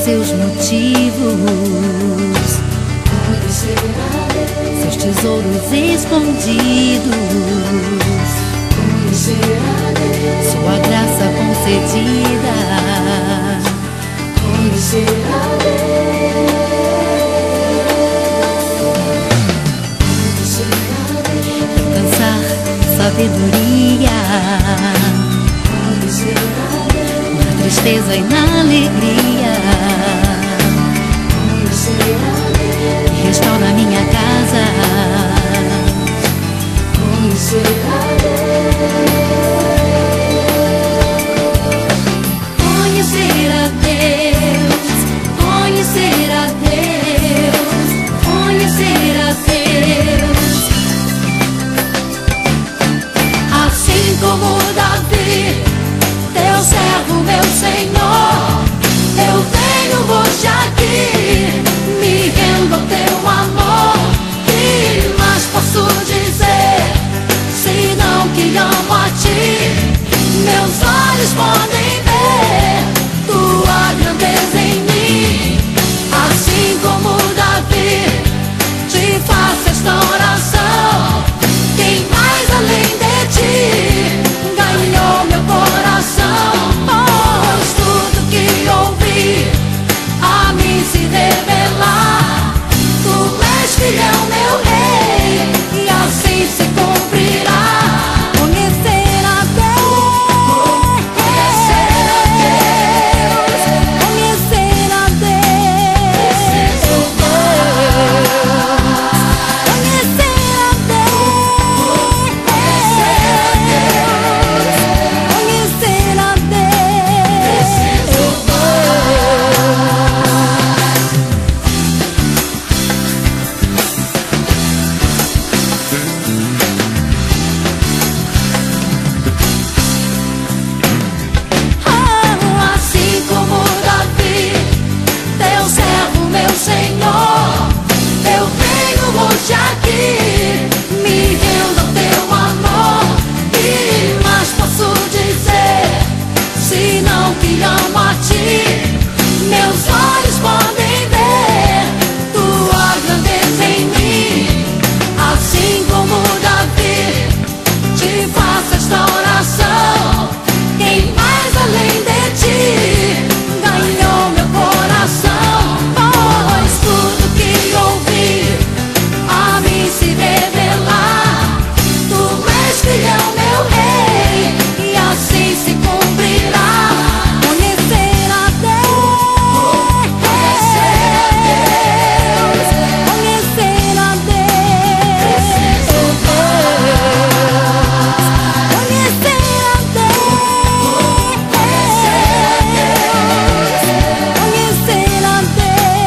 seus motivos, Conhecer a Deus, seus tesouros escondidos, conhecer a Deus, sua graça concedida, conhecer a Deus, conhecer a Deus, alcançar sabedoria conhecer a Deus, na tristeza e na alegria, conhecer a Deus, e restaura minha casa. conhecer a Deus, Conhecer a Deus, conhecer a Deus, conhecer a Deus. Assim como Davi, teu servo, meu Senhor, eu venho hoje aqui, me rendo ao teu amor. Que mais posso dizer, senão que amo a ti? Meus olhos podem ver tua grandeza em mim. Assim como Davi, te faço esta oração. Quem mais além de ti ganhou meu coração? Pois tudo que ouvi a mim se revelar. Tu és filhão, meu rei, e assim se cumprirá. Conhecer a Deus, conhecer a Deus, conhecer a Deus, conhecer a assim como Davi, teu servo, meu Senhor, eu venho hoje aqui, me rendo ao teu amor. Que mais posso dizer, senão que amo a ti? Meus olhos podem ver tua grandeza em mim. Assim como Davi, te faço esta oração. Quem mais além de ti ganhou meu coração? Pois tudo que ouvi a mim se revelar. Tu és filhão, meu rei, e assim se cumprirá. Conhecer a Deus, conhecer a Deus, conhecer a Deus, conhecer a Deus, conhecer a Deus, conhecer a Deus.